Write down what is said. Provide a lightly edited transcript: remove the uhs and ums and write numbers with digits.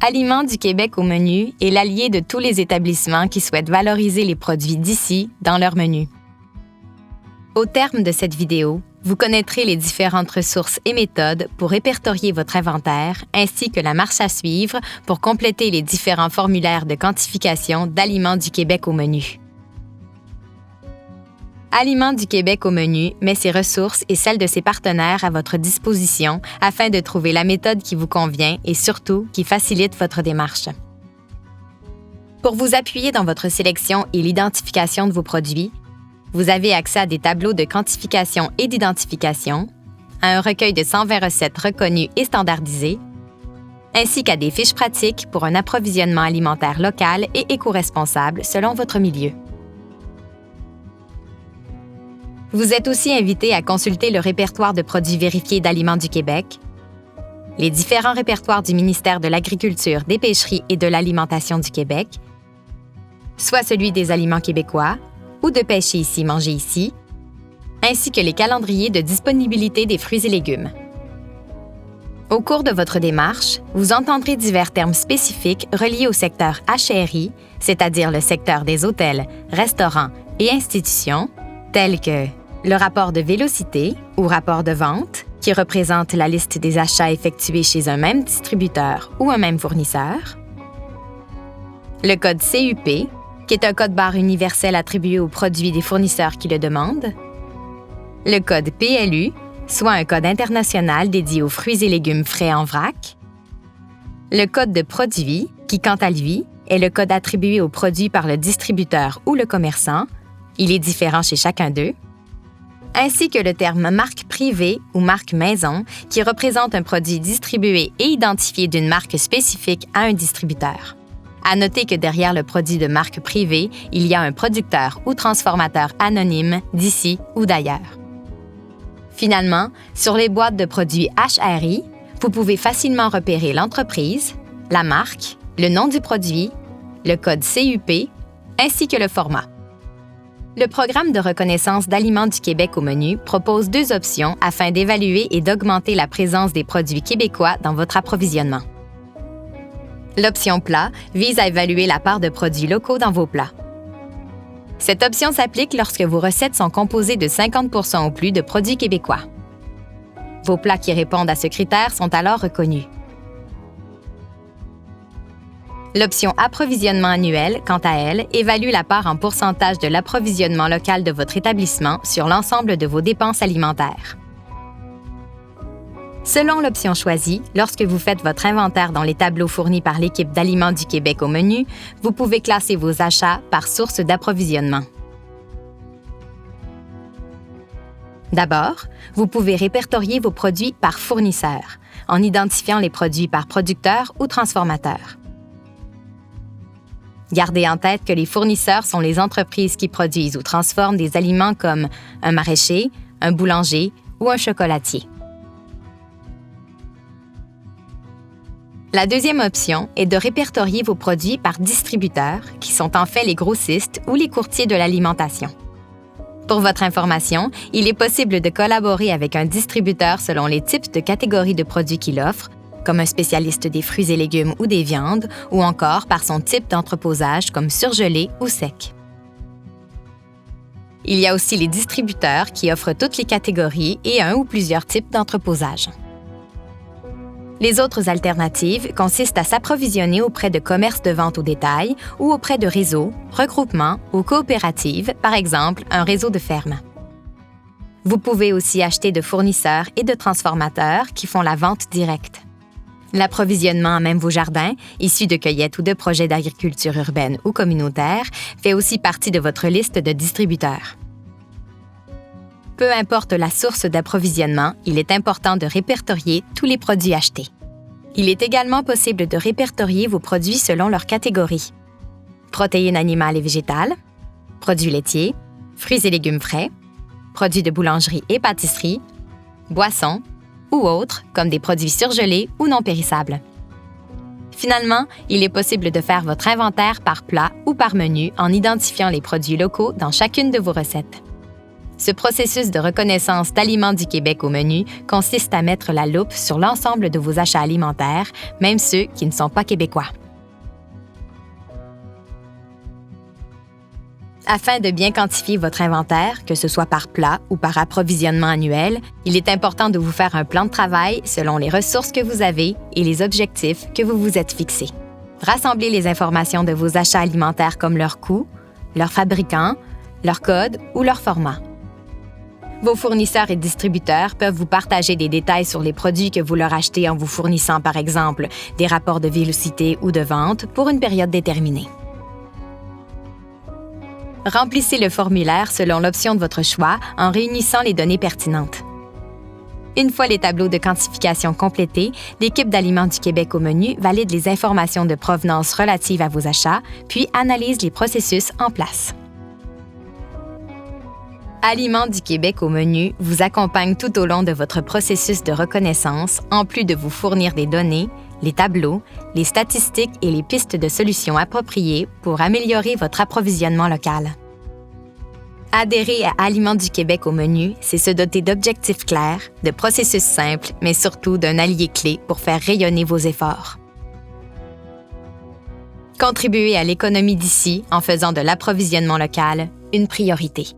Aliments du Québec au menu est l'allié de tous les établissements qui souhaitent valoriser les produits d'ici dans leur menu. Au terme de cette vidéo, vous connaîtrez les différentes ressources et méthodes pour répertorier votre inventaire ainsi que la marche à suivre pour compléter les différents formulaires de quantification d'Aliments du Québec au menu. Aliments du Québec au menu met ses ressources et celles de ses partenaires à votre disposition afin de trouver la méthode qui vous convient et surtout qui facilite votre démarche. Pour vous appuyer dans votre sélection et l'identification de vos produits, vous avez accès à des tableaux de quantification et d'identification, à un recueil de 120 recettes reconnues et standardisées, ainsi qu'à des fiches pratiques pour un approvisionnement alimentaire local et éco-responsable selon votre milieu. Vous êtes aussi invité à consulter le répertoire de produits vérifiés d'Aliments du Québec, les différents répertoires du ministère de l'Agriculture, des Pêcheries et de l'Alimentation du Québec, soit celui des aliments québécois ou de Pêcher ici, manger ici, ainsi que les calendriers de disponibilité des fruits et légumes. Au cours de votre démarche, vous entendrez divers termes spécifiques reliés au secteur HRI, c'est-à-dire le secteur des hôtels, restaurants et institutions, tels que le rapport de vélocité ou rapport de vente, qui représente la liste des achats effectués chez un même distributeur ou un même fournisseur, le code CUP, qui est un code-barre universel attribué aux produits des fournisseurs qui le demandent, le code PLU, soit un code international dédié aux fruits et légumes frais en vrac, le code de produit, qui, quant à lui, est le code attribué aux produits par le distributeur ou le commerçant, il est différent chez chacun d'eux, ainsi que le terme marque privée ou marque maison, qui représente un produit distribué et identifié d'une marque spécifique à un distributeur. À noter que derrière le produit de marque privée, il y a un producteur ou transformateur anonyme d'ici ou d'ailleurs. Finalement, sur les boîtes de produits HRI, vous pouvez facilement repérer l'entreprise, la marque, le nom du produit, le code CUP, ainsi que le format. Le programme de reconnaissance d'Aliments du Québec au menu propose 2 options afin d'évaluer et d'augmenter la présence des produits québécois dans votre approvisionnement. L'option plat vise à évaluer la part de produits locaux dans vos plats. Cette option s'applique lorsque vos recettes sont composées de 50 % ou plus de produits québécois. Vos plats qui répondent à ce critère sont alors reconnus. L'option approvisionnement annuel, quant à elle, évalue la part en pourcentage de l'approvisionnement local de votre établissement sur l'ensemble de vos dépenses alimentaires. Selon l'option choisie, lorsque vous faites votre inventaire dans les tableaux fournis par l'équipe d'Aliments du Québec au menu, vous pouvez classer vos achats par source d'approvisionnement. D'abord, vous pouvez répertorier vos produits par fournisseur, en identifiant les produits par producteur ou transformateur. Gardez en tête que les fournisseurs sont les entreprises qui produisent ou transforment des aliments comme un maraîcher, un boulanger ou un chocolatier. La deuxième option est de répertorier vos produits par distributeur, qui sont en fait les grossistes ou les courtiers de l'alimentation. Pour votre information, il est possible de collaborer avec un distributeur selon les types de catégories de produits qu'il offre, comme un spécialiste des fruits et légumes ou des viandes, ou encore par son type d'entreposage comme surgelé ou sec. Il y a aussi les distributeurs qui offrent toutes les catégories et un ou plusieurs types d'entreposage. Les autres alternatives consistent à s'approvisionner auprès de commerces de vente au détail ou auprès de réseaux, regroupements ou coopératives, par exemple un réseau de fermes. Vous pouvez aussi acheter de fournisseurs et de transformateurs qui font la vente directe. L'approvisionnement à même vos jardins, issu de cueillettes ou de projets d'agriculture urbaine ou communautaire, fait aussi partie de votre liste de distributeurs. Peu importe la source d'approvisionnement, il est important de répertorier tous les produits achetés. Il est également possible de répertorier vos produits selon leur catégorie. Protéines animales et végétales, produits laitiers, fruits et légumes frais, produits de boulangerie et pâtisserie, boissons ou autres comme des produits surgelés ou non périssables. Finalement, il est possible de faire votre inventaire par plat ou par menu en identifiant les produits locaux dans chacune de vos recettes. Ce processus de reconnaissance d'Aliments du Québec au menu consiste à mettre la loupe sur l'ensemble de vos achats alimentaires, même ceux qui ne sont pas québécois. Afin de bien quantifier votre inventaire, que ce soit par plat ou par approvisionnement annuel, il est important de vous faire un plan de travail selon les ressources que vous avez et les objectifs que vous vous êtes fixés. Rassemblez les informations de vos achats alimentaires comme leur coût, leur fabricant, leur code ou leur format. Vos fournisseurs et distributeurs peuvent vous partager des détails sur les produits que vous leur achetez en vous fournissant, par exemple, des rapports de vélocité ou de vente pour une période déterminée. Remplissez le formulaire selon l'option de votre choix en réunissant les données pertinentes. Une fois les tableaux de quantification complétés, l'équipe d'Aliments du Québec au menu valide les informations de provenance relatives à vos achats, puis analyse les processus en place. Aliments du Québec au menu vous accompagne tout au long de votre processus de reconnaissance, en plus de vous fournir des données, les tableaux, les statistiques et les pistes de solutions appropriées pour améliorer votre approvisionnement local. Adhérer à Aliments du Québec au menu, c'est se doter d'objectifs clairs, de processus simples, mais surtout d'un allié clé pour faire rayonner vos efforts. Contribuez à l'économie d'ici en faisant de l'approvisionnement local une priorité.